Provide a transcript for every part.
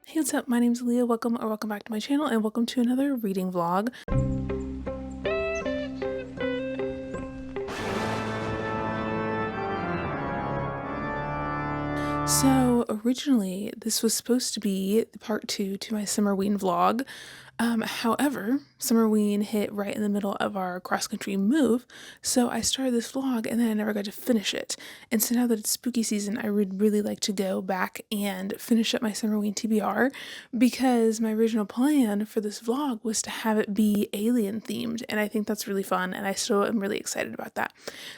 Hey, what's up? My name's Alea. Welcome back to my channel, and welcome to another reading vlog. So originally this was supposed to be part 2 to my summerween vlog. However, summerween hit right in the middle of our cross-country move, so I started this vlog and then I never got to finish it. And so now that it's spooky season, I would really like to go back and finish up my summerween TBR, because my original plan for this vlog was to have it be alien themed, and I think that's really fun, and I still am really excited about that.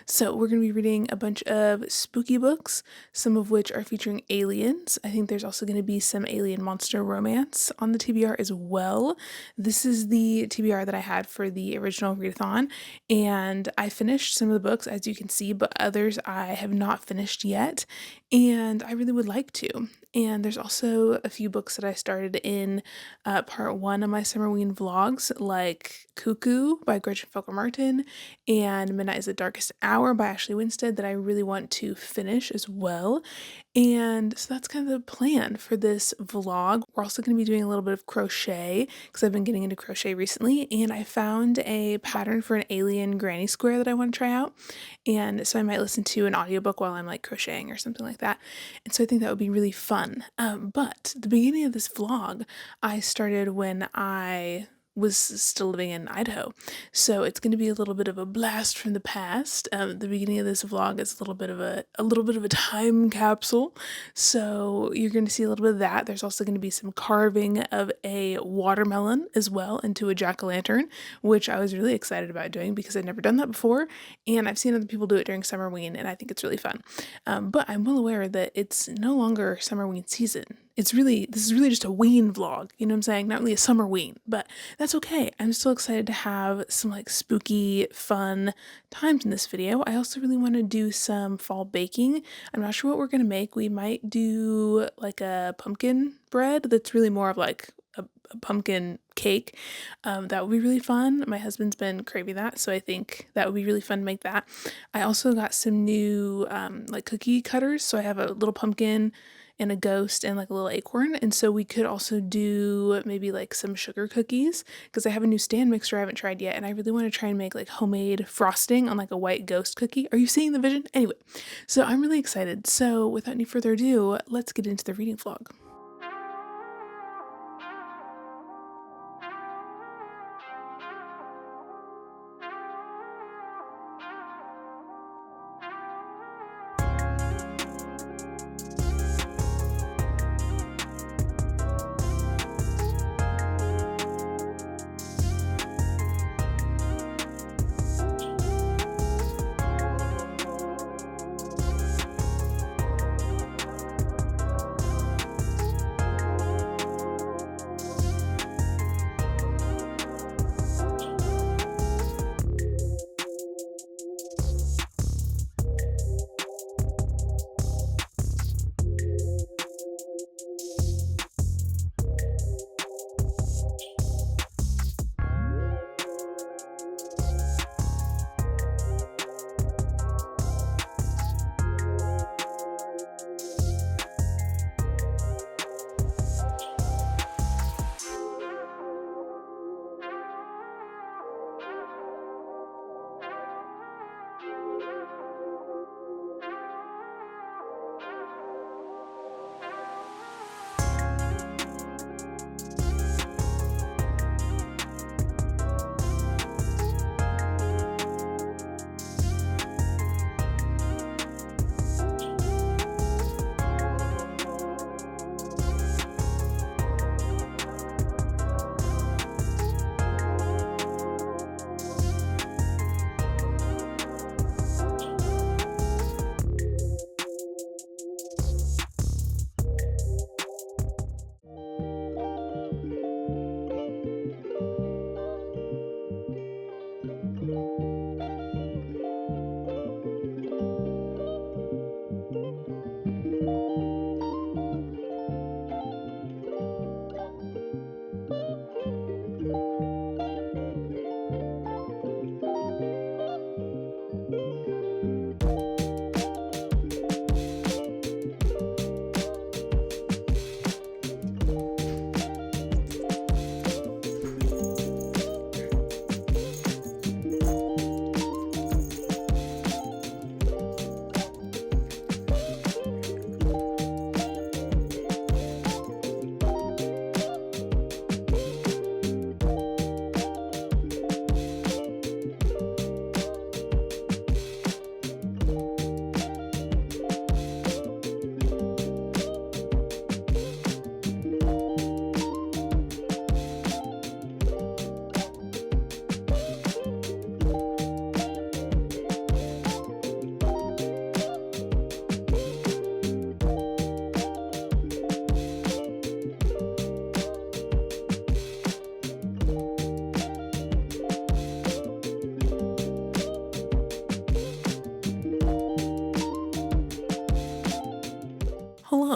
So we're going to be reading a bunch of spooky books, some of which are featuring aliens. I think there's also going to be some alien monster romance on the TBR as well. This is the TBR that I had for the original readathon, and I finished some of the books, as you can see, but others I have not finished yet, and I really would like to. And there's also a few books that I started in part 1 of my summerween vlogs, like Cuckoo by Gretchen Felker-Martin and Midnight is the Darkest Hour by Ashley Winstead, that I really want to finish as well. And so that's kind of the plan for this vlog. We're also going to be doing a little bit of crochet, because I've been getting into crochet recently, and I found a pattern for an alien granny square that I want to try out. And so I might listen to an audiobook while I'm like crocheting or something like that. And so I think that would be really fun. But the beginning of this vlog I started when I was still living in Idaho. So it's going to be a little bit of a blast from the past. The beginning of this vlog is a little bit of a time capsule. So you're going to see a little bit of that. There's also going to be some carving of a watermelon as well into a jack-o'-lantern, which I was really excited about doing because I'd never done that before, and I've seen other people do it during summerween, and I think it's really fun. But I'm well aware that it's no longer summerween season. This is really just a ween vlog, you know what I'm saying? Not really a summer ween, but that's okay. I'm still excited to have some like spooky, fun times in this video. I also really want to do some fall baking. I'm not sure what we're going to make. We might do like a pumpkin bread that's really more of like a pumpkin cake. That would be really fun. My husband's been craving that, so I think that would be really fun to make that. I also got some new like cookie cutters, so I have a little pumpkin and a ghost and like a little acorn, and so we could also do maybe like some sugar cookies, because I have a new stand mixer I haven't tried yet, and I really want to try and make like homemade frosting on like a white ghost cookie. Are you seeing the vision? Anyway, so I'm really excited. So without any further ado, let's get into the reading vlog.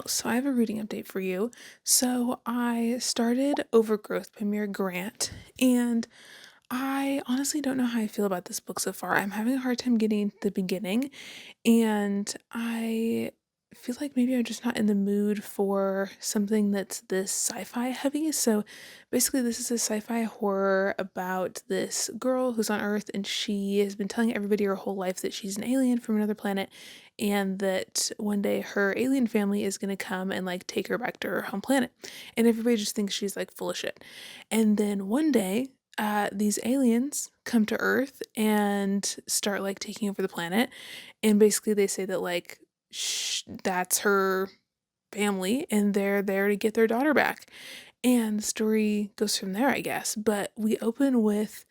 So I have a reading update for you. So I started Overgrowth by Mira Grant, and I honestly don't know how I feel about this book so far. I'm having a hard time getting to the beginning, and I feel like maybe I'm just not in the mood for something that's this sci-fi heavy. So basically this is a sci-fi horror about this girl who's on Earth, and she has been telling everybody her whole life that she's an alien from another planet, and that one day her alien family is going to come and like take her back to her home planet. And everybody just thinks she's like full of shit. And then one day these aliens come to Earth and start like taking over the planet, and basically they say that like that's her family and they're there to get their daughter back, and the story goes from there, I guess. But we open with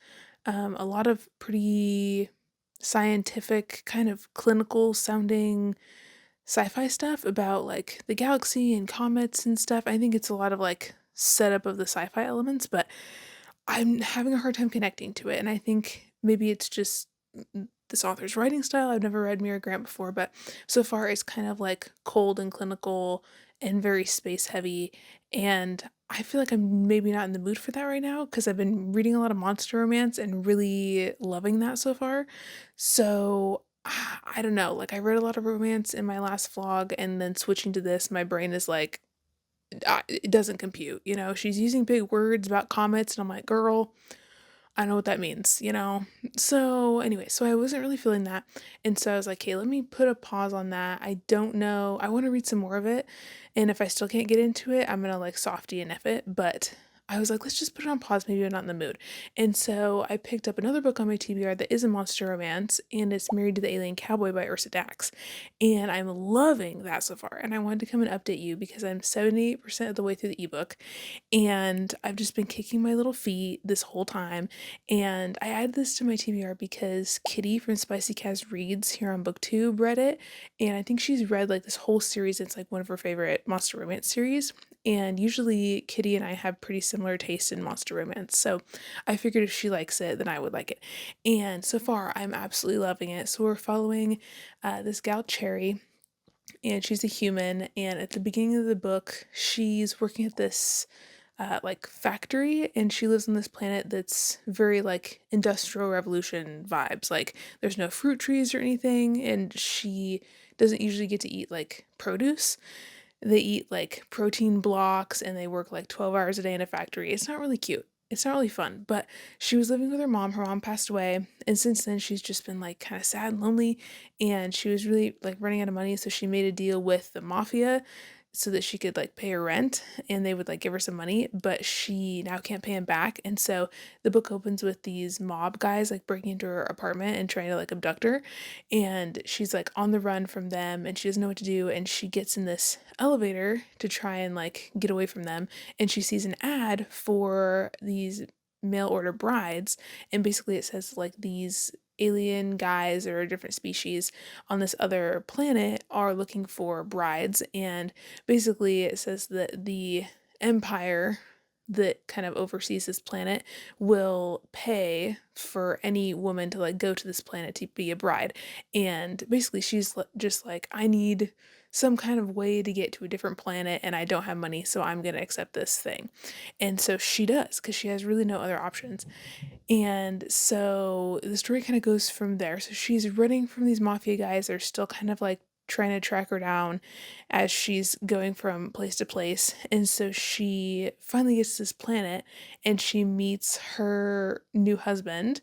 a lot of pretty scientific, kind of clinical sounding sci-fi stuff about like the galaxy and comets and stuff. I think it's a lot of like setup of the sci-fi elements, but I'm having a hard time connecting to it, and I think maybe it's just this author's writing style. I've never read Mira Grant before, but so far it's kind of like cold and clinical and very space heavy, and I feel like I'm maybe not in the mood for that right now because I've been reading a lot of monster romance and really loving that so far. So I don't know, like I read a lot of romance in my last vlog, and then switching to this, my brain is like, it doesn't compute. She's using big words about comets, and I'm like, girl, I know what that means, you know? So, anyway, so I wasn't really feeling that. And so I was like, hey, let me put a pause on that. I don't know. I want to read some more of it. And if I still can't get into it, I'm going to like softy and F it. But I was like, let's just put it on pause. Maybe I'm not in the mood. And so I picked up another book on my TBR that is a monster romance, and it's Married to the Alien Cowboy by Ursa Dax. And I'm loving that so far. And I wanted to come and update you because I'm 78% of the way through the ebook, and I've just been kicking my little feet this whole time. And I added this to my TBR because Kitty from Spicy Cast Reads here on booktube read it, and I think she's read like this whole series. It's like one of her favorite monster romance series, and usually Kitty and I have pretty similar taste in monster romance, so I figured if she likes it then I would like it. And so far I'm absolutely loving it. So we're following this gal Cherry, and she's a human, and at the beginning of the book she's working at this like factory, and she lives on this planet that's very like industrial revolution vibes. Like there's no fruit trees or anything, and she doesn't usually get to eat like produce. They eat like protein blocks, and they work like 12 hours a day in a factory. It's not really cute. It's not really fun. But she was living with her mom. Her mom passed away, and since then she's just been like kind of sad and lonely, and she was really like running out of money, so she made a deal with the mafia so that she could like pay her rent, and they would like give her some money, but she now can't pay him back. And so the book opens with these mob guys like breaking into her apartment and trying to like abduct her, and she's like on the run from them, and she doesn't know what to do, and she gets in this elevator to try and like get away from them, and she sees an ad for these mail order brides, and basically it says like these alien guys or a different species on this other planet are looking for brides. And basically it says that the empire that kind of oversees this planet will pay for any woman to like go to this planet to be a bride. And basically she's just like, I need some kind of way to get to a different planet, and I don't have money, so I'm going to accept this thing. And so she does, because she has really no other options. And so the story kind of goes from there. So she's running from these mafia guys. They're still kind of like trying to track her down as she's going from place to place. And so she finally gets to this planet, and she meets her new husband,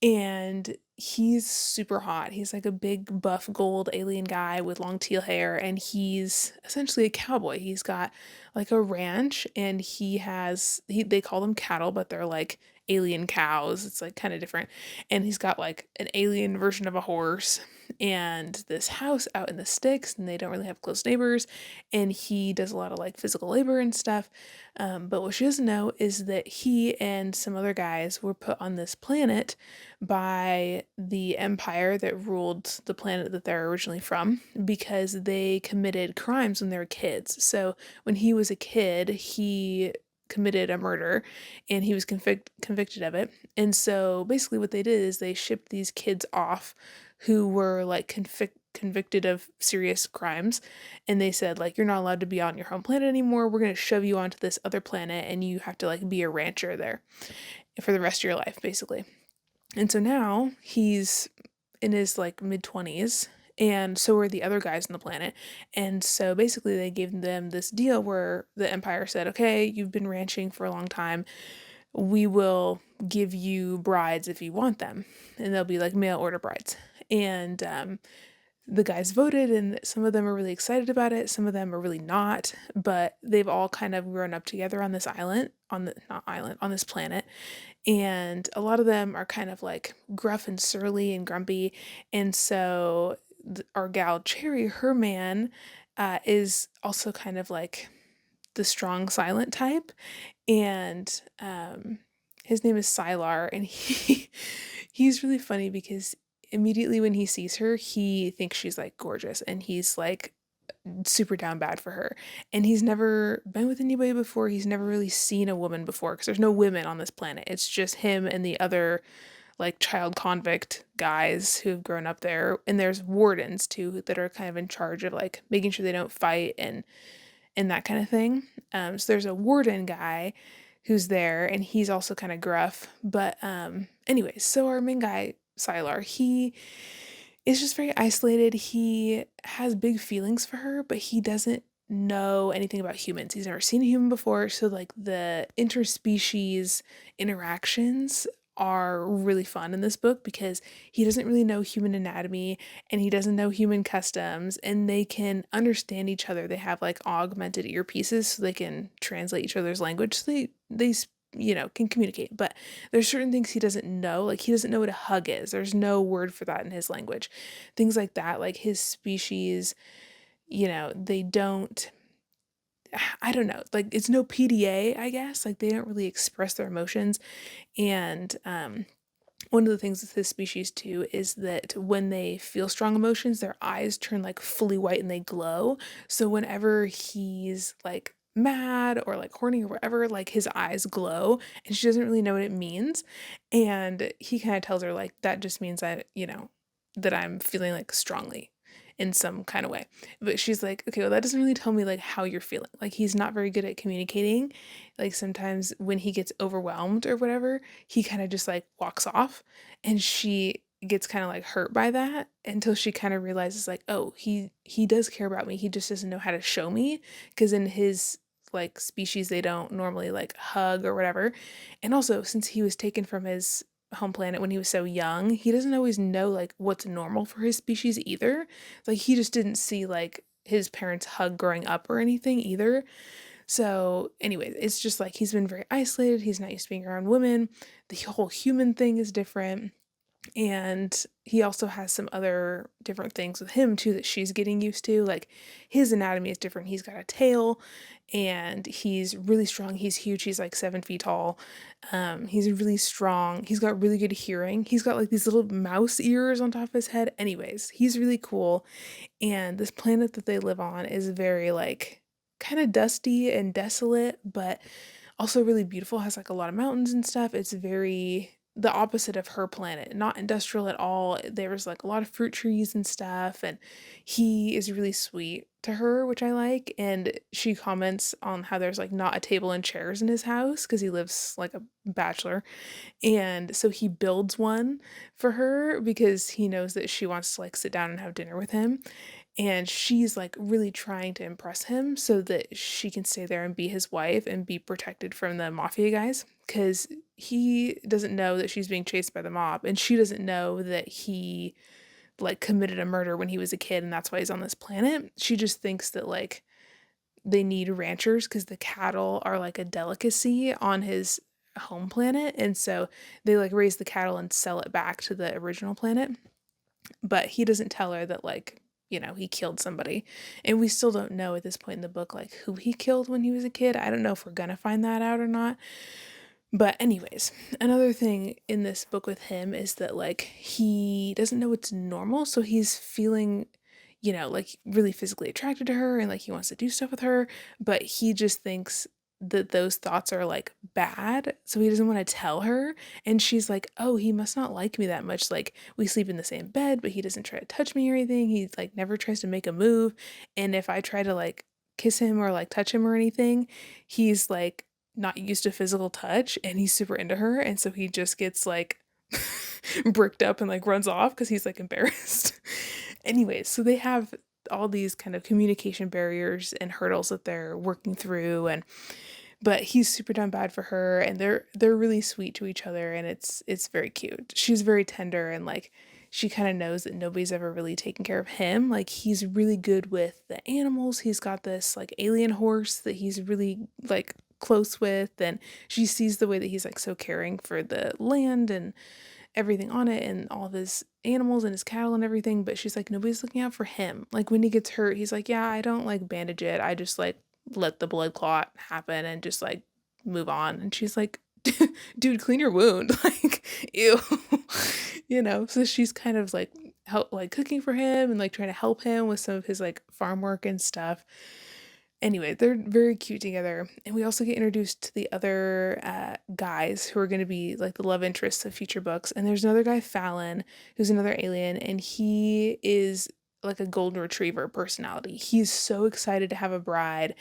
and he's super hot. He's like a big buff gold alien guy with long teal hair, and he's essentially a cowboy. He's got like a ranch, and they call them cattle, but they're like alien cows. It's like kind of different. And he's got like an alien version of a horse, and this house out in the sticks, and they don't really have close neighbors, and he does a lot of like physical labor and stuff. But what she doesn't know is that he and some other guys were put on this planet by the empire that ruled the planet that they're originally from, because they committed crimes when they were kids. So when he was a kid, he committed a murder, and he was convicted of it. And so basically what they did is they shipped these kids off who were like convicted of serious crimes, and they said like, you're not allowed to be on your home planet anymore. We're going to shove you onto this other planet and you have to like be a rancher there for the rest of your life, basically. And so now he's in his like mid 20s, and so are the other guys on the planet. And so basically they gave them this deal where the Empire said, okay, you've been ranching for a long time, we will give you brides if you want them, and they'll be like mail order brides. And the guys voted, and some of them are really excited about it, some of them are really not, but they've all kind of grown up together on this island, on the not island, on this planet. And a lot of them are kind of like gruff and surly and grumpy. And so our gal Cherry, her man, is also kind of like the strong silent type. And his name is Sylar, and he's really funny because immediately when he sees her, he thinks she's like gorgeous, and he's like super down bad for her. And he's never been with anybody before. He's never really seen a woman before because there's no women on this planet. It's just him and the other like child convict guys who have grown up there. And there's wardens too that are kind of in charge of like making sure they don't fight and that kind of thing. So there's a warden guy who's there, and he's also kind of gruff. But anyways, so our main guy, Sylar, he is just very isolated. He has big feelings for her, but he doesn't know anything about humans. He's never seen a human before, so like the interspecies interactions are really fun in this book because he doesn't really know human anatomy and he doesn't know human customs, and they can understand each other. They have like augmented earpieces so they can translate each other's language, so they can communicate. But there's certain things he doesn't know. Like he doesn't know what a hug is. There's no word for that in his language. Things like that. Like his species, they don't, I don't know, like it's no PDA, I guess. Like they don't really express their emotions. And one of the things with his species too is that when they feel strong emotions, their eyes turn like fully white and they glow. So whenever he's like mad or like horny or whatever, like his eyes glow, and she doesn't really know what it means. And he kind of tells her like, that just means that, that I'm feeling like strongly in some kind of way. But she's like, okay, well, that doesn't really tell me like how you're feeling. Like he's not very good at communicating. Like sometimes when he gets overwhelmed or whatever, he kind of just like walks off, and she gets kind of like hurt by that until she kind of realizes like, oh, he does care about me. He just doesn't know how to show me, because in his like species they don't normally like hug or whatever. And also since he was taken from his home planet when he was so young, he doesn't always know like what's normal for his species either. Like he just didn't see like his parents hug growing up or anything either. So anyways, it's just like he's been very isolated. He's not used to being around women. The whole human thing is different. And he also has some other different things with him too that she's getting used to. Like his anatomy is different. He's got a tail and he's really strong. He's huge. He's like 7 feet tall. He's really strong. He's got really good hearing. He's got like these little mouse ears on top of his head. Anyways, he's really cool. And this planet that they live on is very like kind of dusty and desolate, but also really beautiful. Has like a lot of mountains and stuff. It's very the opposite of her planet, not industrial at all. There's like a lot of fruit trees and stuff, and he is really sweet to her, which I like. And she comments on how there's like not a table and chairs in his house because he lives like a bachelor, and so he builds one for her because he knows that she wants to like sit down and have dinner with him. And she's like really trying to impress him so that she can stay there and be his wife and be protected from the mafia guys, because he doesn't know that she's being chased by the mob, and she doesn't know that he like committed a murder when he was a kid and that's why he's on this planet. She just thinks that like they need ranchers because the cattle are like a delicacy on his home planet, and so they like raise the cattle and sell it back to the original planet. But he doesn't tell her that like, he killed somebody. And we still don't know at this point in the book like who he killed when he was a kid. I don't know if we're gonna find that out or not. But anyways, another thing in this book with him is that like he doesn't know what's normal, so he's feeling, like really physically attracted to her and like he wants to do stuff with her, but he just thinks that those thoughts are like bad, so he doesn't want to tell her. And she's like, oh, he must not like me that much. Like, we sleep in the same bed, but he doesn't try to touch me or anything. He like never tries to make a move. And if I try to like kiss him or like touch him or anything, he's like not used to physical touch and he's super into her. And so he just gets like bricked up and like runs off because he's like embarrassed. Anyways, so they have all these kind of communication barriers and hurdles that they're working through, and but he's super down bad for her, and they're really sweet to each other, and it's very cute. She's very tender, and like she kind of knows that nobody's ever really taken care of him. Like, he's really good with the animals. He's got this like alien horse that he's really like close with, and she sees the way that he's like so caring for the land and everything on it and all of his animals and his cattle and everything, but she's like, nobody's looking out for him. Like, when he gets hurt, he's like, yeah, I don't like bandage it. I just like let the blood clot happen and just like move on. And she's like, dude, clean your wound. Like, ew. So she's kind of like cooking for him and like trying to help him with some of his like farm work and stuff. Anyway, they're very cute together. And we also get introduced to the other guys who are going to be like the love interests of future books. And there's another guy, Fallon, who's another alien, and he is like a golden retriever personality. He's so excited to have a bride,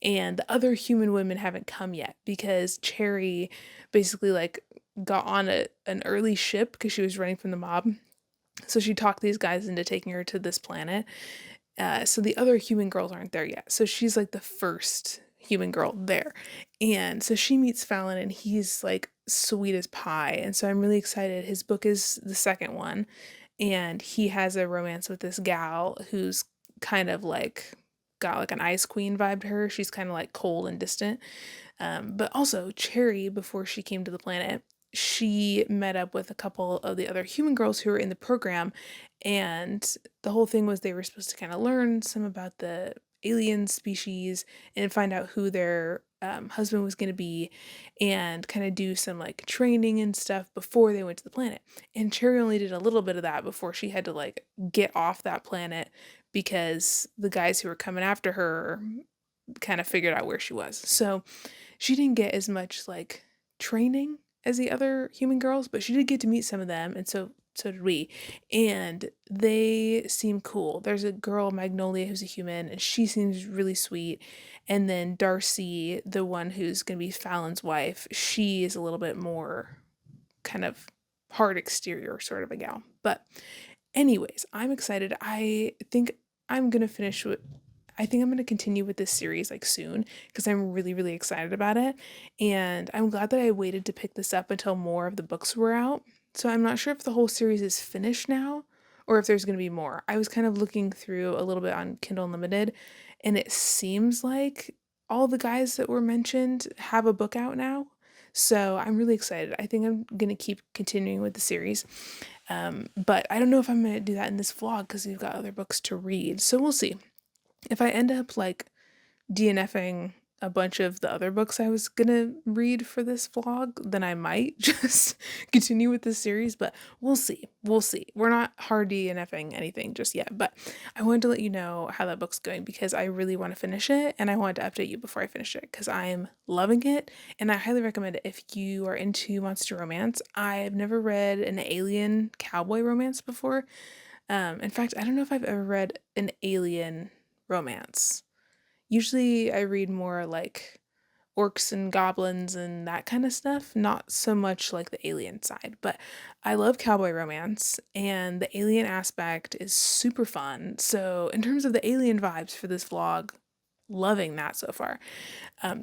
and the other human women haven't come yet because Cherry basically like got on an early ship because she was running from the mob. So she talked these guys into taking her to this planet. So the other human girls aren't there yet. So she's like the first human girl there. And so she meets Fallon, and he's like sweet as pie. And so I'm really excited. His book is the second one, and he has a romance with this gal who's kind of like got like an ice queen vibe to her. She's kind of like cold and distant. But also Cherry, before she came to the planet, she met up with a couple of the other human girls who were in the program, and the whole thing was they were supposed to kind of learn some about the alien species and find out who their husband was going to be, and kind of do some like training and stuff before they went to the planet. And Cherry only did a little bit of that before she had to like get off that planet because the guys who were coming after her kind of figured out where she was. So she didn't get as much like training as the other human girls, but she did get to meet some of them, and so did we. And they seem cool. There's a girl, Magnolia, who's a human, and she seems really sweet. And then Darcy, the one who's gonna be Fallon's wife, she is a little bit more kind of hard exterior sort of a gal. But anyways, I'm excited. I think I'm going to continue with this series like soon because I'm really, really excited about it. And I'm glad that I waited to pick this up until more of the books were out. So I'm not sure if the whole series is finished now or if there's going to be more. I was kind of looking through a little bit on Kindle Unlimited, and it seems like all the guys that were mentioned have a book out now. So I'm really excited. I think I'm going to keep continuing with the series. But I don't know if I'm going to do that in this vlog because we've got other books to read. So we'll see. If I end up like DNFing a bunch of the other books I was gonna read for this vlog, then I might just continue with this series, but we'll see. We'll see. We're not hard DNFing anything just yet, but I wanted to let you know how that book's going because I really want to finish it, and I wanted to update you before I finish it because I am loving it, and I highly recommend it if you are into monster romance. I've never read an alien cowboy romance before. In fact, I don't know if I've ever read an alien romance. Usually I read more like orcs and goblins and that kind of stuff, not so much like the alien side, but I love cowboy romance and the alien aspect is super fun. So in terms of the alien vibes for this vlog, loving that so far.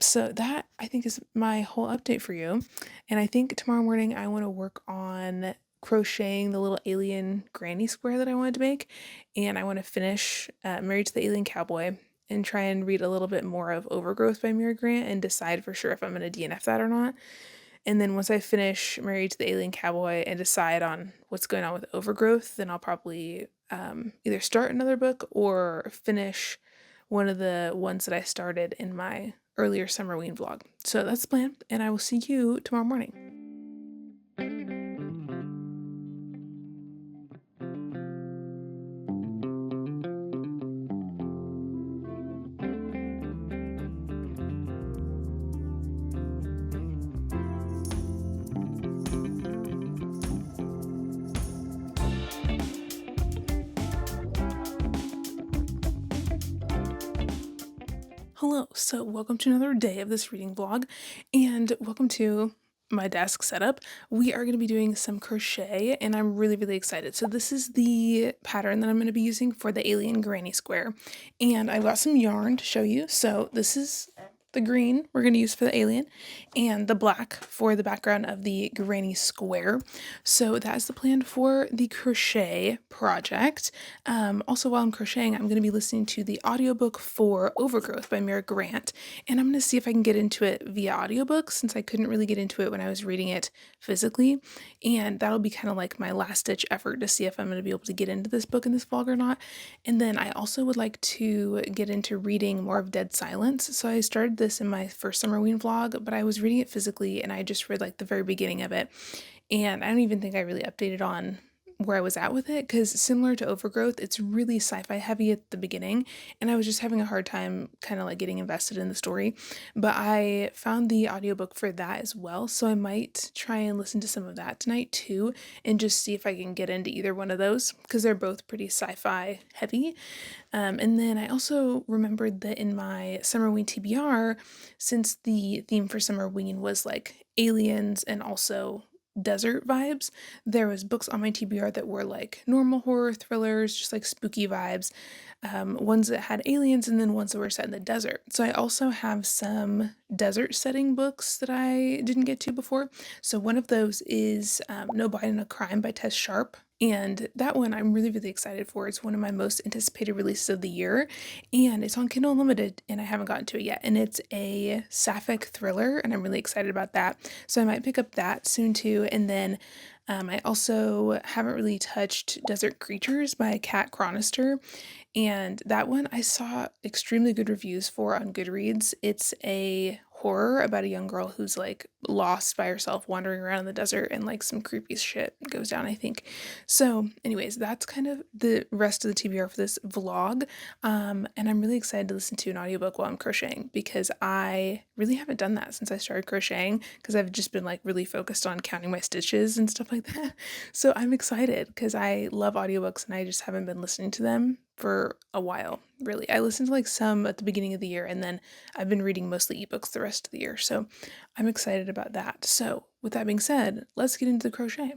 So that I think is my whole update for you. And I think tomorrow morning I want to work on crocheting the little alien granny square that I wanted to make, and I want to finish Married to the Alien Cowboy and try and read a little bit more of Overgrowth by Mira Grant and decide for sure if I'm going to DNF that or not. And then once I finish Married to the Alien Cowboy and decide on what's going on with Overgrowth, then I'll probably either start another book or finish one of the ones that I started in my earlier summerween vlog. So that's the plan, and I will see you tomorrow morning. Hello, so welcome to another day of this reading vlog, and welcome to my desk setup. We are going to be doing some crochet, and I'm really excited. So this is the pattern that I'm going to be using for the alien granny square, and I've got some yarn to show you. So this is the green we're going to use for the alien, and the black for the background of the granny square. So that's the plan for the crochet project. Also, while I'm crocheting, I'm going to be listening to the audiobook for Overgrowth by Mira Grant, and I'm going to see if I can get into it via audiobook since I couldn't really get into it when I was reading it physically, and that'll be kind of like my last-ditch effort to see if I'm going to be able to get into this book in this vlog or not. And then I also would like to get into reading more of Dead Silence, so I started this in my first Summerween vlog, but I was reading it physically, and I just read like the very beginning of it, and I don't even think I really updated on where I was at with it, because similar to Overgrowth, it's really sci-fi heavy at the beginning, and I was just having a hard time kind of like getting invested in the story. But I found the audiobook for that as well, so I might try and listen to some of that tonight too, and just see if I can get into either one of those, because they're both pretty sci-fi heavy. And then I also remembered that in my Summerween TBR, since the theme for Summerween was like aliens and also desert vibes, there was books on my TBR that were like normal horror thrillers, just like spooky vibes, ones that had aliens, and then ones that were set in the desert. So I also have some desert setting books that I didn't get to before. So one of those is No Bite, No Crime by Tess Sharp. And that one I'm really excited for. It's one of my most anticipated releases of the year, and it's on Kindle Unlimited, and I haven't gotten to it yet. And it's a sapphic thriller, and I'm really excited about that. So I might pick up that soon too. And then I also haven't really touched Desert Creatures by Kat Chronister, and that one I saw extremely good reviews for on Goodreads. It's a horror about a young girl who's like lost by herself wandering around in the desert, and like some creepy shit goes down, I think. So anyways, that's kind of the rest of the TBR for this vlog. And I'm really excited to listen to an audiobook while I'm crocheting, because I really haven't done that since I started crocheting, because I've just been like really focused on counting my stitches and stuff like that. So I'm excited because I love audiobooks and I just haven't been listening to them for a while, really. I listened to like some at the beginning of the year, and then I've been reading mostly ebooks the rest of the year. So I'm excited about that. So with that being said, let's get into the crochet.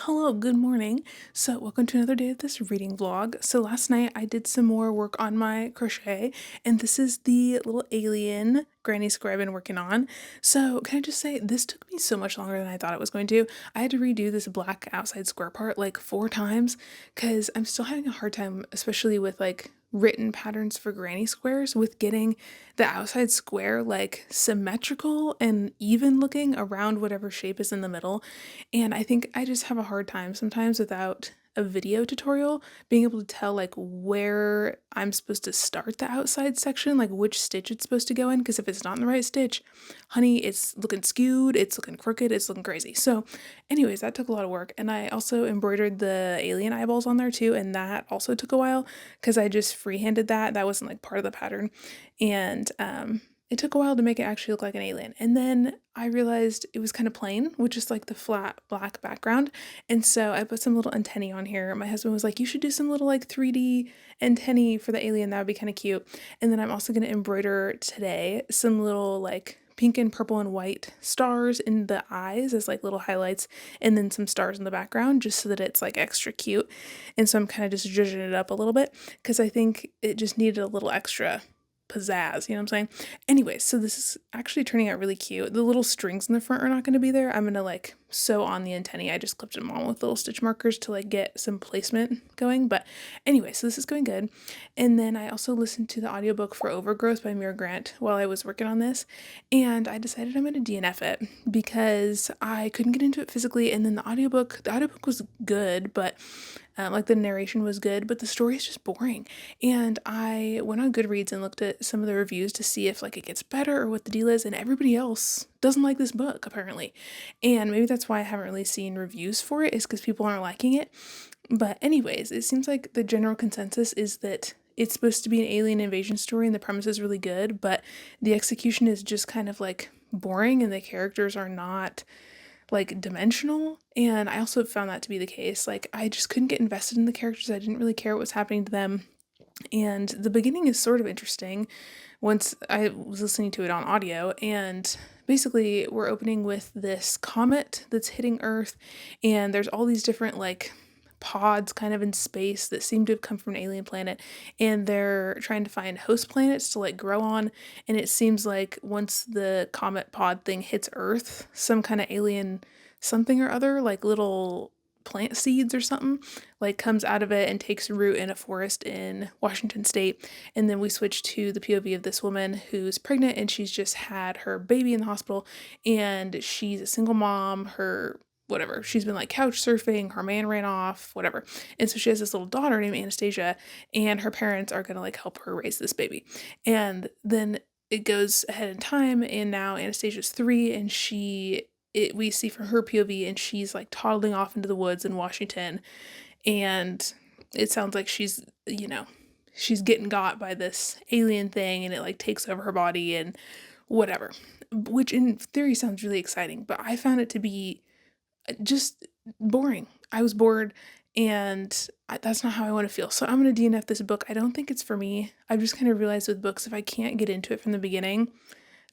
Hello, good morning. So, welcome to another day of this reading vlog. So, last night I did some more work on my crochet, and this is the little alien granny square I've been working on. So, can I just say, this took me so much longer than I thought it was going to. I had to redo this black outside square part like 4 times because I'm still having a hard time, especially with like written patterns for granny squares, with getting the outside square like symmetrical and even looking around whatever shape is in the middle. And I think I just have a hard time sometimes without a video tutorial being able to tell like where I'm supposed to start the outside section, like which stitch it's supposed to go in, because if it's not in the right stitch, honey, it's looking skewed, it's looking crooked, it's looking crazy. So anyways, that took a lot of work. And I also embroidered the alien eyeballs on there too, and that also took a while because I just freehanded that. That wasn't like part of the pattern. And it took a while to make it actually look like an alien. And then I realized it was kind of plain with just like the flat black background. And so I put some little antennae on here. My husband was like, you should do some little like 3D antennae for the alien. That would be kind of cute. And then I'm also going to embroider today some little like pink and purple and white stars in the eyes as like little highlights, and then some stars in the background just so that it's like extra cute. And so I'm kind of just zhuzhing it up a little bit because I think it just needed a little extra pizzazz, you know what I'm saying? Anyways, so this is actually turning out really cute. The little strings in the front are not going to be there. I'm going to like sew on the antennae. I just clipped them on with little stitch markers to like get some placement going. But anyway, so this is going good. And then I also listened to the audiobook for Overgrowth by Mira Grant while I was working on this. And I decided I'm going to DNF it because I couldn't get into it physically. And then the audiobook was good, but like the narration was good, but the story is just boring. And I went on Goodreads and looked at some of the reviews to see if like it gets better or what the deal is, and everybody else doesn't like this book apparently. And maybe that's why I haven't really seen reviews for it, is because people aren't liking it. But anyways, it seems like the general consensus is that it's supposed to be an alien invasion story and the premise is really good, but the execution is just kind of like boring and the characters are not like dimensional. And I also found that to be the case. Like I just couldn't get invested in the characters. I didn't really care what was happening to them. And the beginning is sort of interesting once I was listening to it on audio. And basically we're opening with this comet that's hitting Earth, and there's all these different like pods kind of in space that seem to have come from an alien planet, and they're trying to find host planets to like grow on. And it seems like once the comet pod thing hits Earth, some kind of alien something or other, like little plant seeds or something, like comes out of it and takes root in a forest in Washington state. And then we switch to the POV of this woman who's pregnant, and she's just had her baby in the hospital, and she's a single mom. Her whatever, she's been like couch surfing, her man ran off, whatever. And so she has this little daughter named Anastasia, and her parents are gonna like help her raise this baby. And then it goes ahead in time, and now Anastasia's 3, and we see from her POV, and she's like toddling off into the woods in Washington, and it sounds like she's she's getting got by this alien thing, and it like takes over her body and whatever, which in theory sounds really exciting, but I found it to be just boring. I was bored, and that's not how I want to feel. So I'm going to DNF this book. I don't think it's for me. I've just kind of realized with books, if I can't get into it from the beginning,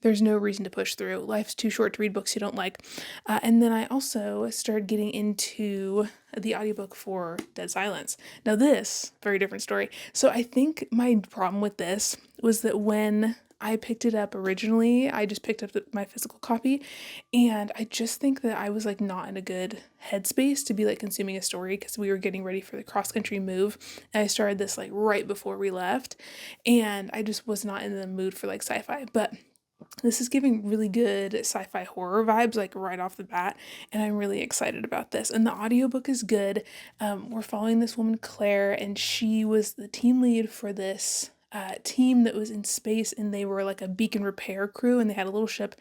there's no reason to push through. Life's too short to read books you don't like. And then I also started getting into the audiobook for Dead Silence. Now this, very different story. So I think my problem with this was that when I picked it up originally, I just picked up my physical copy, and I just think that I was like not in a good headspace to be like consuming a story, because we were getting ready for the cross-country move, and I started this like right before we left, and I just was not in the mood for like sci-fi. But this is giving really good sci-fi horror vibes like right off the bat, and I'm really excited about this. And the audiobook is good. We're following this woman Claire, and she was the team lead for this team that was in space, and they were like a beacon repair crew, and they had a little ship,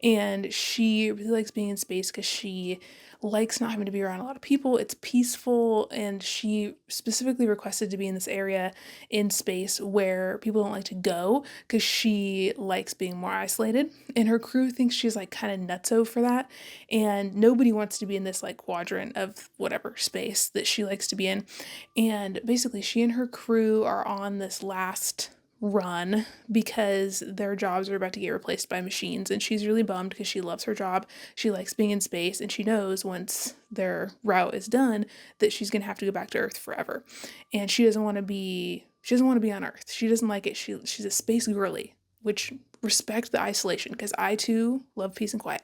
and she really likes being in space because she likes not having to be around a lot of people. It's peaceful, and she specifically requested to be in this area in space where people don't like to go because she likes being more isolated, and her crew thinks she's like kind of nutso for that, and nobody wants to be in this like quadrant of whatever space that she likes to be in. And basically she and her crew are on this last run because their jobs are about to get replaced by machines, and she's really bummed because she loves her job. She likes being in space, and she knows once their route is done that she's going to have to go back to Earth forever. And she doesn't want to be on Earth. She doesn't like it. She's a space girly, which respect the isolation because I too love peace and quiet.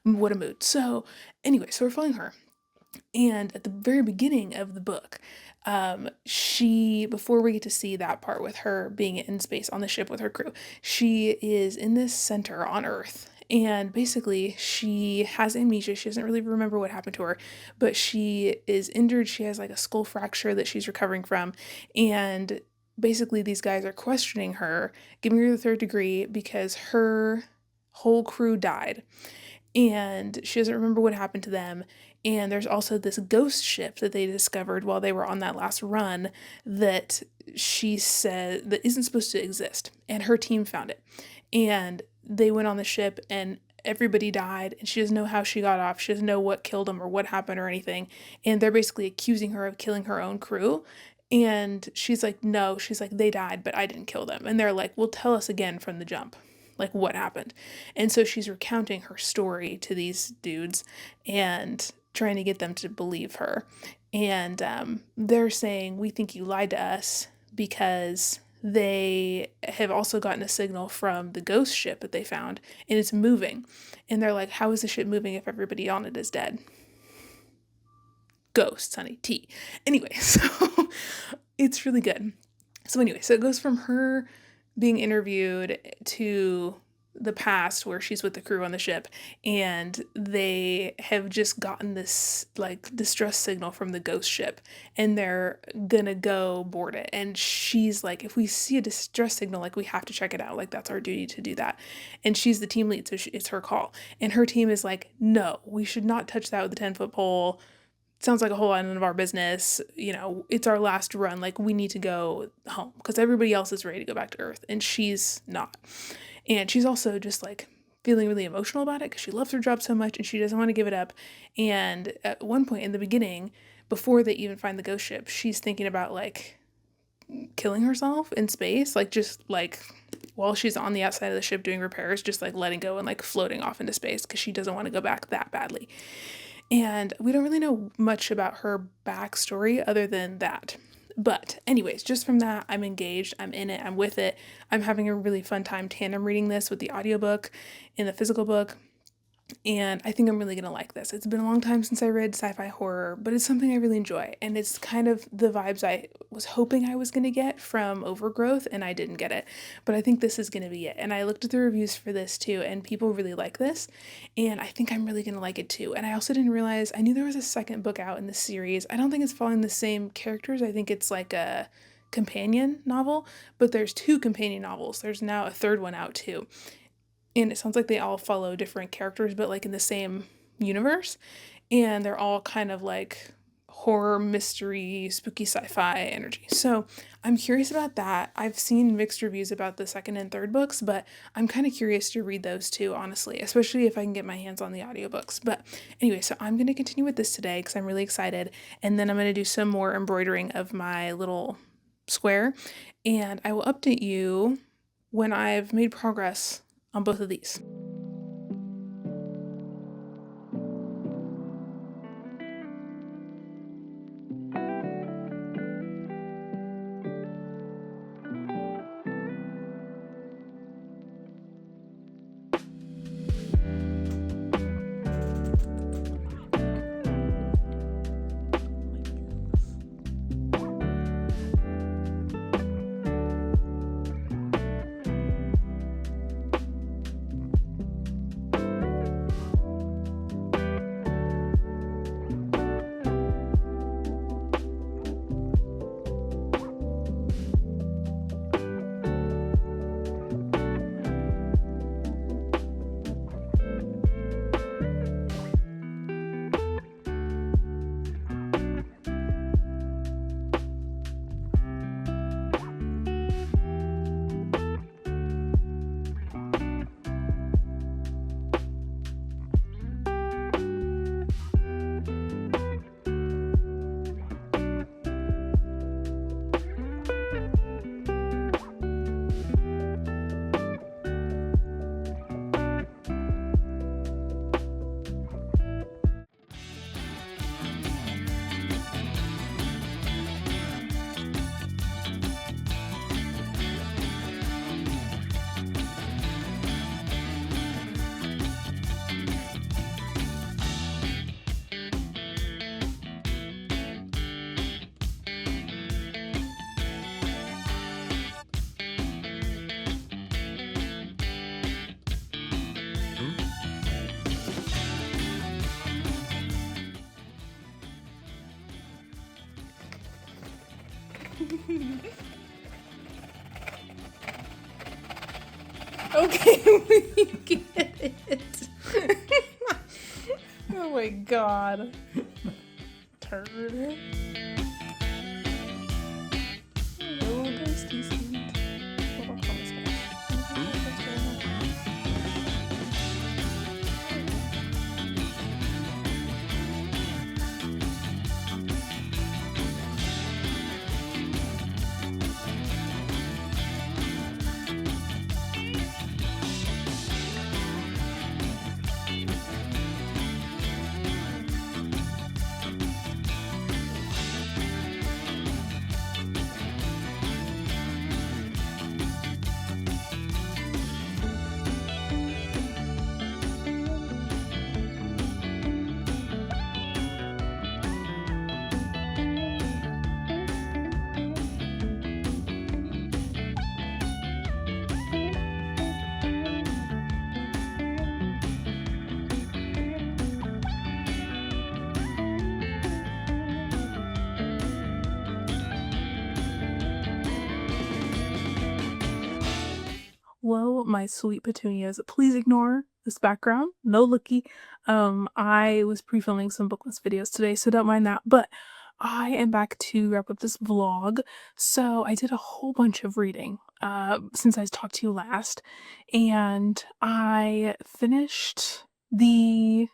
What a mood. So anyway, so we're following her. And at the very beginning of the book, before we get to see that part with her being in space on the ship with her crew, she is in this center on Earth. And basically, she has amnesia. She doesn't really remember what happened to her, but she is injured. She has like a skull fracture that she's recovering from. And basically, these guys are questioning her, giving her the third degree because her whole crew died and she doesn't remember what happened to them. And there's also this ghost ship that they discovered while they were on that last run that she said that isn't supposed to exist. And her team found it. And they went on the ship and everybody died, and she doesn't know how she got off. She doesn't know what killed them or what happened or anything. And they're basically accusing her of killing her own crew. And she's like, no, she's like, they died, but I didn't kill them. And they're like, well, tell us again from the jump, like what happened. And so she's recounting her story to these dudes and trying to get them to believe her. And they're saying, we think you lied to us because they have also gotten a signal from the ghost ship that they found, and it's moving. And they're like, how is the ship moving if everybody on it is dead? Ghosts, honey, tea. Anyway, so it's really good. So anyway, so it goes from her being interviewed to the past where she's with the crew on the ship, and they have just gotten this like distress signal from the ghost ship, and they're gonna go board it. And she's like, if we see a distress signal, like we have to check it out, like that's our duty to do that. And she's the team lead, so it's her call. And her team is like, no, we should not touch that with the 10-foot pole. Sounds like a whole lot of our business. You know, it's our last run. Like, we need to go home because everybody else is ready to go back to Earth, and she's not. And she's also just like feeling really emotional about it because she loves her job so much and she doesn't want to give it up. And at one point in the beginning, before they even find the ghost ship, she's thinking about like killing herself in space, like just like while she's on the outside of the ship doing repairs, just like letting go and like floating off into space because she doesn't want to go back that badly. And we don't really know much about her backstory other than that. But anyways, just from that, I'm engaged, I'm in it, I'm with it. I'm having a really fun time tandem reading this with the audiobook and the physical book. And I think I'm really going to like this. It's been a long time since I read sci-fi horror, but it's something I really enjoy. And it's kind of the vibes I was hoping I was going to get from Overgrowth, and I didn't get it. But I think this is going to be it. And I looked at the reviews for this too, and people really like this. And I think I'm really going to like it too. And I also didn't realize, I knew there was a second book out in the series. I don't think it's following the same characters. I think it's like a companion novel, but there's 2 companion novels. There's now a third one out too. And it sounds like they all follow different characters, but like in the same universe. And they're all kind of like horror, mystery, spooky sci-fi energy. So I'm curious about that. I've seen mixed reviews about the second and third books, but I'm kind of curious to read those too, honestly, especially if I can get my hands on the audiobooks. But anyway, so I'm going to continue with this today because I'm really excited. And then I'm going to do some more embroidering of my little square. And I will update you when I've made progress on both of these. Okay, we get it. Oh my god. Turd. Oh, ghosty sweet. Little promise guy. That's very nice. Whoa, my sweet petunias. Please ignore this background. No looky. I was pre-filming some Booklist videos today, so don't mind that. But I am back to wrap up this vlog. So I did a whole bunch of reading since I talked to you last. And I finished the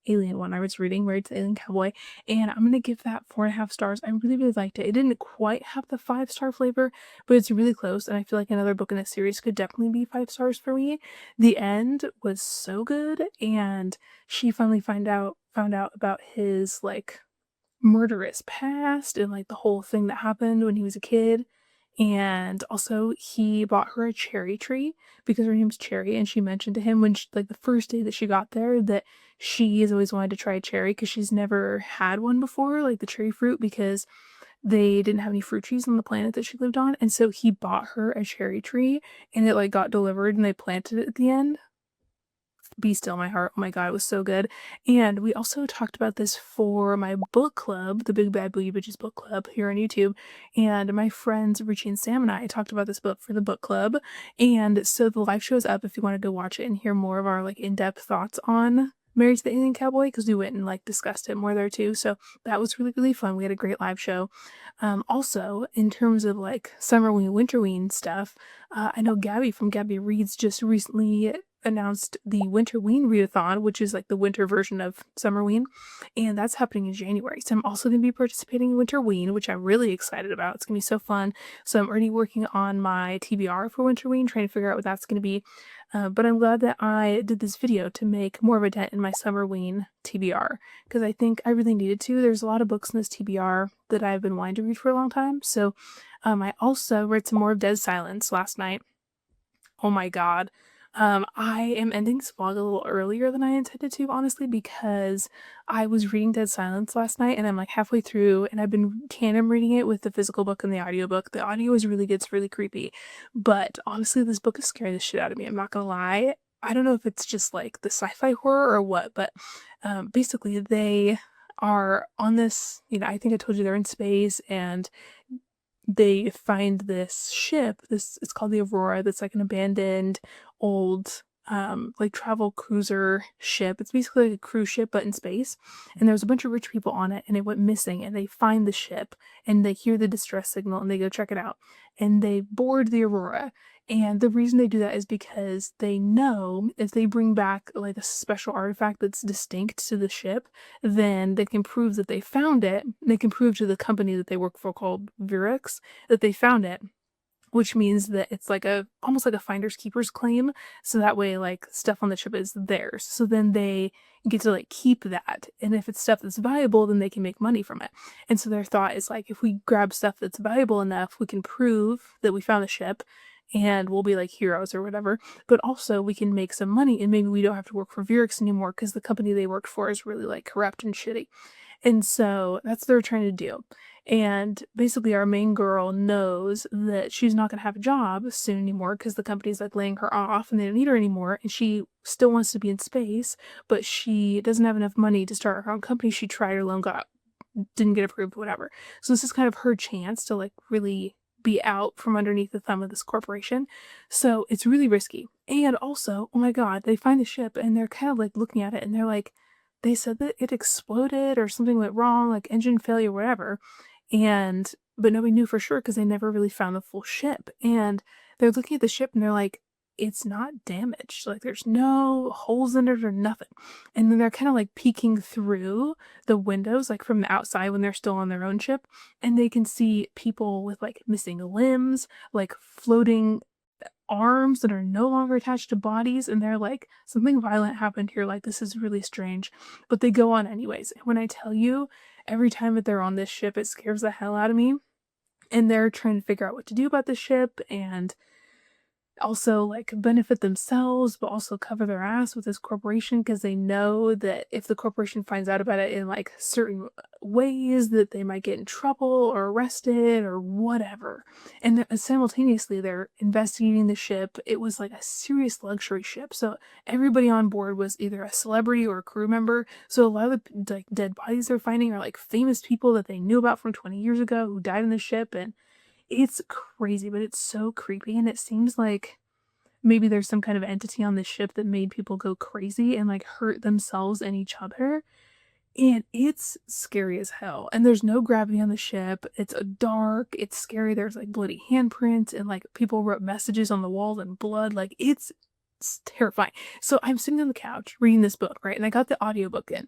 Alien one I was reading, Married to the Alien Cowboy, and I'm gonna give that 4.5 stars. I really, really liked it. It didn't quite have the 5-star flavor, but it's really close, and I feel like another book in this series could definitely be 5 stars for me. The end was so good, and she finally found out about his like murderous past and like the whole thing that happened when he was a kid. And also he bought her a cherry tree because her name's Cherry, and she mentioned to him when she, like the first day that she got there, that she has always wanted to try a cherry because she's never had one before, like the cherry fruit, because they didn't have any fruit trees on the planet that she lived on. And so he bought her a cherry tree, and it like got delivered and they planted it at the end. Be Still My Heart. Oh my god, it was so good. And we also talked about this for my book club, the Big Bad Boogie Bitches book club here on YouTube. And my friends Richie and Sam and I talked about this book for the book club. And so the live show is up if you want to go watch it and hear more of our like in-depth thoughts on Married to the Alien Cowboy, because we went and like discussed it more there too. So that was really, really fun. We had a great live show. Also, in terms of like summerween, winterween stuff, I know Gabby from Gabby Reads just recently announced the Winterween readathon, which is like the winter version of Summerween, and that's happening in January. So I'm also going to be participating in Winterween, which I'm really excited about. It's going to be so fun. So I'm already working on my TBR for Winterween, trying to figure out what that's going to be. But I'm glad that I did this video to make more of a dent in my Summerween TBR, because I think I really needed to. There's a lot of books in this TBR that I've been wanting to read for a long time. So I also read some more of Dead Silence last night. Oh my god. I am ending this vlog a little earlier than I intended to, honestly, because I was reading Dead Silence last night and I'm like halfway through, and I've been tandem reading it with the physical book and the audiobook. The audio is really good, it's really creepy, but honestly this book is scaring the shit out of me. I'm not gonna lie. I don't know if it's just like the sci-fi horror or what, but basically they are on this, I think I told you they're in space, and they find this ship. It's called the Aurora, that's like an abandoned old like travel cruiser ship. It's basically like a cruise ship but in space, and there's a bunch of rich people on it, and it went missing, and they find the ship and they hear the distress signal and they go check it out, and they board the Aurora. And the reason they do that is because they know if they bring back like a special artifact that's distinct to the ship, then they can prove that they found it. They can prove to the company that they work for, called Virix, that they found it, which means that it's like almost like a finder's keeper's claim. So that way like stuff on the ship is theirs. So then they get to like keep that. And if it's stuff that's valuable, then they can make money from it. And so their thought is like, if we grab stuff that's valuable enough, we can prove that we found the ship and we'll be like heroes or whatever. But also we can make some money, and maybe we don't have to work for Virix anymore because the company they worked for is really like corrupt and shitty. And so that's what they're trying to do. And basically our main girl knows that she's not going to have a job soon anymore because the company's like laying her off and they don't need her anymore, and she still wants to be in space, but she doesn't have enough money to start her own company. She tried, her loan didn't get approved, whatever. So this is kind of her chance to like really be out from underneath the thumb of this corporation. So it's really risky. And also, oh my God, they find the ship and they're kind of like looking at it and they're like, they said that it exploded or something went wrong, like engine failure, whatever. And, but nobody knew for sure because they never really found the full ship. And they're looking at the ship and they're like, it's not damaged. Like there's no holes in it or nothing. And then they're kind of like peeking through the windows, like from the outside when they're still on their own ship. And they can see people with like missing limbs, like floating arms that are no longer attached to bodies. And they're like, something violent happened here. Like, this is really strange. But they go on anyways. And when I tell you, every time that they're on this ship, it scares the hell out of me. And they're trying to figure out what to do about the ship and also like benefit themselves but also cover their ass with this corporation because they know that if the corporation finds out about it in like certain ways that they might get in trouble or arrested or whatever. And simultaneously they're investigating the ship. It was like a serious luxury ship, so everybody on board was either a celebrity or a crew member. So a lot of the like dead bodies they're finding are like famous people that they knew about from 20 years ago who died in the ship. And it's crazy, but it's so creepy, and it seems like maybe there's some kind of entity on this ship that made people go crazy and like hurt themselves and each other. And it's scary as hell. And there's no gravity on the ship. It's dark. It's scary. There's like bloody handprints and like people wrote messages on the walls in blood. Like it's terrifying. So I'm sitting on the couch reading this book, right? And I got the audiobook in.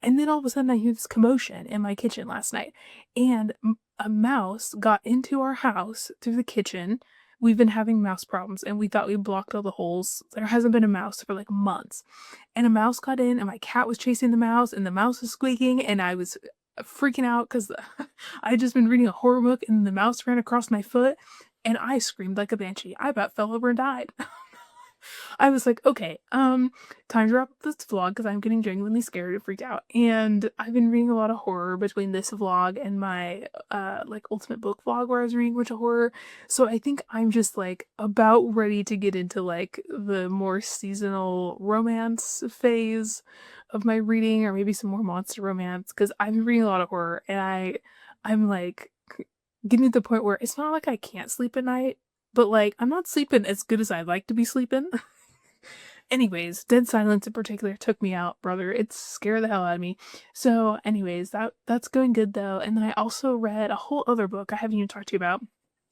And then all of a sudden I hear this commotion in my kitchen last night. And a mouse got into our house through the kitchen. We've been having mouse problems and we thought we blocked all the holes. There hasn't been a mouse for like months. And a mouse got in and my cat was chasing the mouse and the mouse was squeaking and I was freaking out because I had just been reading a horror book and the mouse ran across my foot and I screamed like a banshee. I about fell over and died. I was like, okay, time to wrap up this vlog because I'm getting genuinely scared and freaked out. And I've been reading a lot of horror between this vlog and my like ultimate book vlog where I was reading a bunch of horror. So I think I'm just like about ready to get into like the more seasonal romance phase of my reading, or maybe some more monster romance, because I've been reading a lot of horror and I'm like getting to the point where it's not like I can't sleep at night, but like I'm not sleeping as good as I'd like to be sleeping. Anyways, dead silence in particular took me out, brother. It scared the hell out of me. So anyways, that's going good though. And then I also read a whole other book I haven't even talked to you about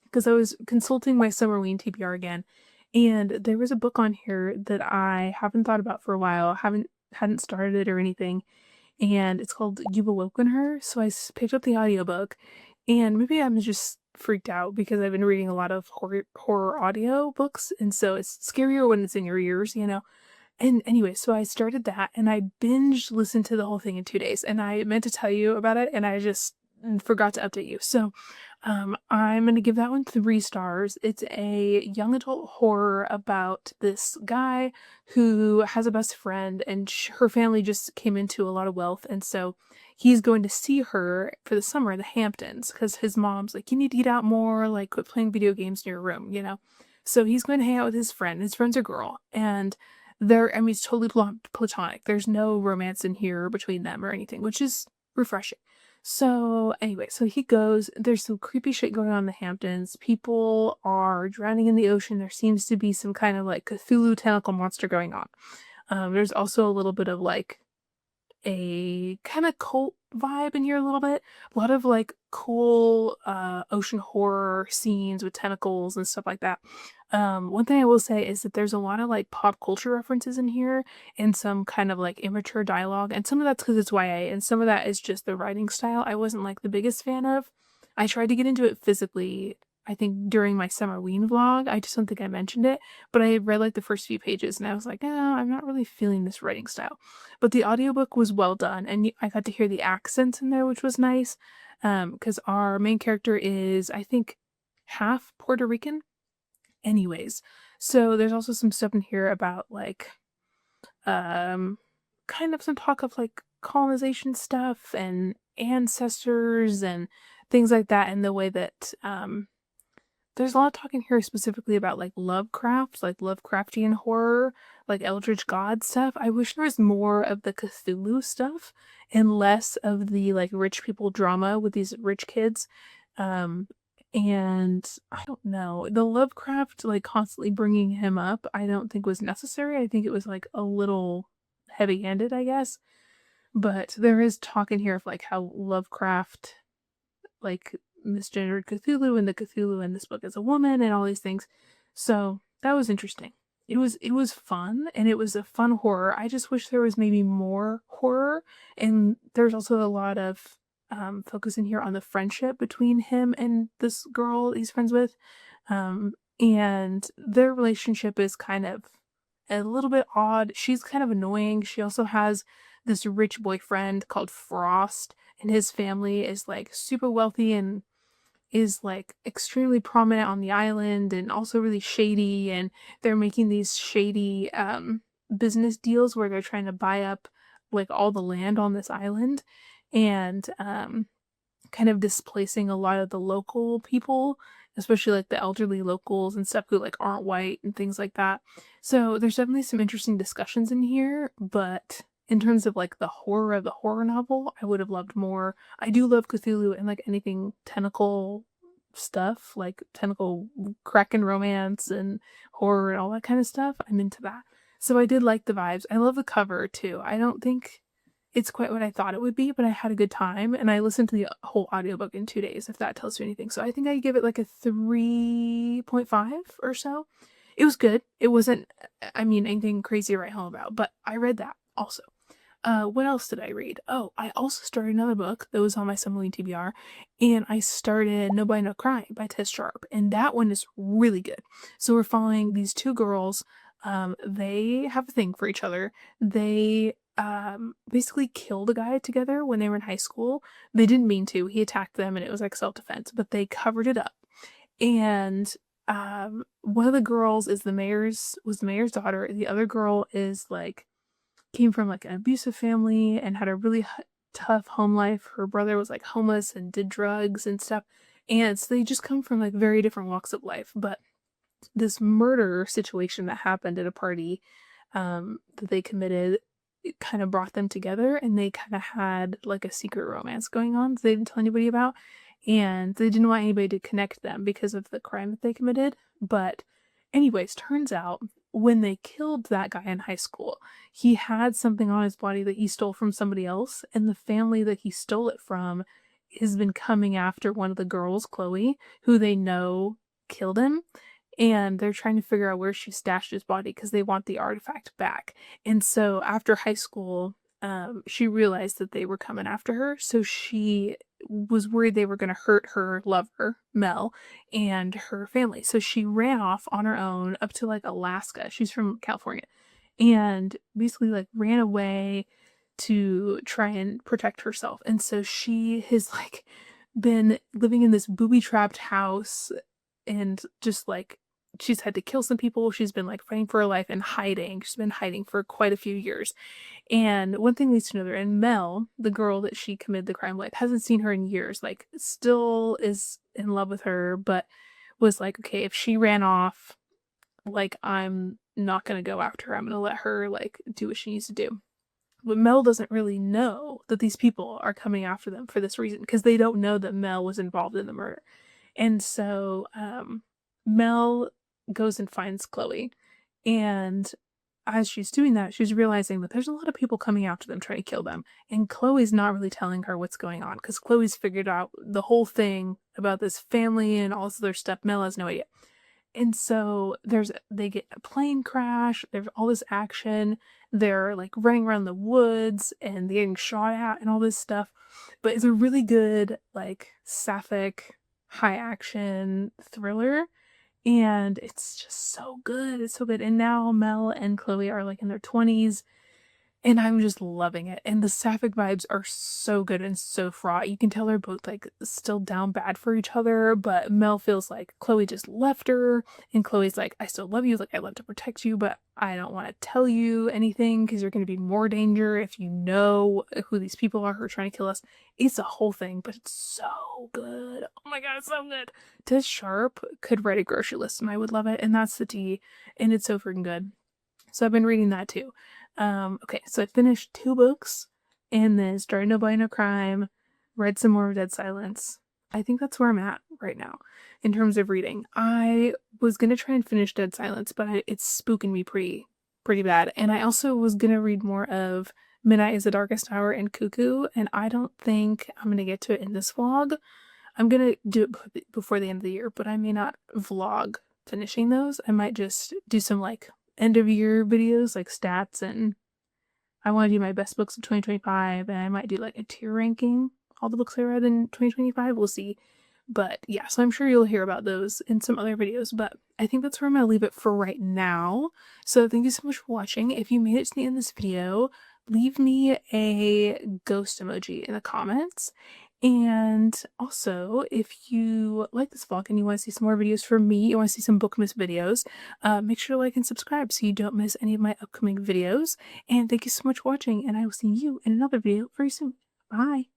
because I was consulting my summerween TBR again, and there was a book on here that I haven't thought about for a while. Hadn't started it or anything, and it's called You've Awoken Her. So I picked up the audiobook, and maybe I'm just freaked out because I've been reading a lot of horror audio books, and so it's scarier when it's in your ears, you know. And anyway, so I started that and I binge listened to the whole thing in 2 days, and I meant to tell you about it and I just forgot to update you. So I'm going to give that one 3 stars. It's a young adult horror about this guy who has a best friend, and her family just came into a lot of wealth. And so he's going to see her for the summer in the Hamptons because his mom's like, you need to get out more, like quit playing video games in your room, you know? So he's going to hang out with his friend. His friend's a girl, and I mean, it's totally platonic. There's no romance in here between them or anything, which is refreshing. So anyway, so he goes, there's some creepy shit going on in the Hamptons. People are drowning in the ocean. There seems to be some kind of like Cthulhu tentacle monster going on. There's also a little bit of like a kind of cult vibe in here a little bit. A lot of like cool ocean horror scenes with tentacles and stuff like that. One thing I will say is that there's a lot of like pop culture references in here and some kind of like immature dialogue, and some of that's because it's YA and some of that is just the writing style I wasn't like the biggest fan of. I tried to get into it physically, I think during my summerween vlog. I just don't think I mentioned it, but I read like the first few pages and I was like, oh, I'm not really feeling this writing style. But the audiobook was well done, and I got to hear the accents in there, which was nice, because our main character is, I think, half Puerto Rican. Anyways, so there's also some stuff in here about like kind of some talk of like colonization stuff and ancestors and things like that, and the way that there's a lot of talking here specifically about like Lovecraft, like Lovecraftian horror, like Eldritch God stuff. I wish there was more of the Cthulhu stuff and less of the like rich people drama with these rich kids. And I don't know, the Lovecraft, like, constantly bringing him up, I don't think was necessary. I think it was, like, a little heavy-handed, I guess. But there is talk in here of, like, how Lovecraft, like, misgendered Cthulhu, and the Cthulhu in this book is a woman and all these things. So that was interesting. It was fun, and it was a fun horror. I just wish there was maybe more horror, and there's also a lot of focus in here on the friendship between him and this girl he's friends with. And their relationship is kind of a little bit odd. She's kind of annoying. She also has this rich boyfriend called Frost, and his family is like super wealthy and is like extremely prominent on the island and also really shady, and they're making these shady business deals where they're trying to buy up like all the land on this island, and kind of displacing a lot of the local people, especially like the elderly locals and stuff who like aren't white and things like that. So there's definitely some interesting discussions in here, but in terms of like the horror of the horror novel, I would have loved more. I do love Cthulhu and like anything tentacle stuff, like tentacle kraken romance and horror and all that kind of stuff. I'm into that. So I did like the vibes. I love the cover too. I don't think it's quite what I thought it would be, but I had a good time, and I listened to the whole audiobook in 2 days, if that tells you anything. So I think I give it like a 3.5 or so. It was good. It wasn't, I mean, anything crazy to write home about, but I read that also. What else did I read? Oh, I also started another book that was on my summerween TBR, and I started No Boy No Cry by Tess Sharp, and that one is really good. So we're following these two girls. They have a thing for each other. They basically killed a guy together when they were in high school. They didn't mean to. He attacked them, and it was like self-defense, but they covered it up. And one of the girls is the mayor's daughter. The other girl is like came from like an abusive family and had a really tough home life. Her brother was like homeless and did drugs and stuff. And so they just come from like very different walks of life. But this murder situation that happened at a party that they committed, it kind of brought them together, and they kind of had like a secret romance going on that they didn't tell anybody about, and they didn't want anybody to connect them because of the crime that they committed. But anyways, turns out when they killed that guy in high school, he had something on his body that he stole from somebody else, and the family that he stole it from has been coming after one of the girls, Chloe, who they know killed him, and they're trying to figure out where she stashed his body because they want the artifact back. And so after high school, she realized that they were coming after her, so she was worried they were going to hurt her lover, Mel, and her family. So she ran off on her own up to like Alaska. She's from California. And basically like ran away to try and protect herself. And so she has like been living in this booby-trapped house, and just like she's had to kill some people. She's been like fighting for her life and hiding. She's been hiding for quite a few years. And one thing leads to another. And Mel, the girl that she committed the crime with, hasn't seen her in years. Like, still is in love with her, but was like, okay, if she ran off, like, I'm not gonna go after her. I'm gonna let her, like, do what she needs to do. But Mel doesn't really know that these people are coming after them for this reason, because they don't know that Mel was involved in the murder. And so, Mel goes and finds Chloe, and as she's doing that, she's realizing that there's a lot of people coming after them trying to kill them, and Chloe's not really telling her what's going on, because Chloe's figured out the whole thing about this family and all this other stuff. Mel has no idea. And so they get a plane crash, there's all this action, they're like running around the woods and they're getting shot at and all this stuff. But it's a really good, like, sapphic, high action thriller. And it's just so good. It's so good. And now Mel and Chloe are like in their 20s, and I'm just loving it. And the sapphic vibes are so good and so fraught. You can tell they're both like still down bad for each other, but Mel feels like Chloe just left her, and Chloe's like, I still love you, like I love to protect you, but I don't want to tell you anything because you're going to be more danger if you know who these people are who are trying to kill us. It's a whole thing, but it's so good. Oh my god, it's so good. Tess Sharp could write a grocery list and I would love it, and that's the tea, and it's so freaking good. So I've been reading that too. Okay, so I finished 2 books, and then started No Boy No Crime, read some more of Dead Silence. I think that's where I'm at right now in terms of reading. I was gonna try and finish Dead Silence, but it's spooking me pretty bad. And I also was gonna read more of Midnight is the Darkest Hour and Cuckoo, and I don't think I'm gonna get to it in this vlog. I'm gonna do it before the end of the year, but I may not vlog finishing those. I might just do some like end of year videos, like stats, and I want to do my best books of 2025, and I might do like a tier ranking, all the books I read in 2025. We'll see. But yeah, so I'm sure you'll hear about those in some other videos, but I think that's where I'm going to leave it for right now. So thank you so much for watching. If you made it to the end of this video, leave me a ghost emoji in the comments. And also, if you like this vlog and you want to see some more videos from me, you want to see some Bookmas videos, make sure to like and subscribe so you don't miss any of my upcoming videos. And thank you so much for watching, and I will see you in another video very soon. Bye!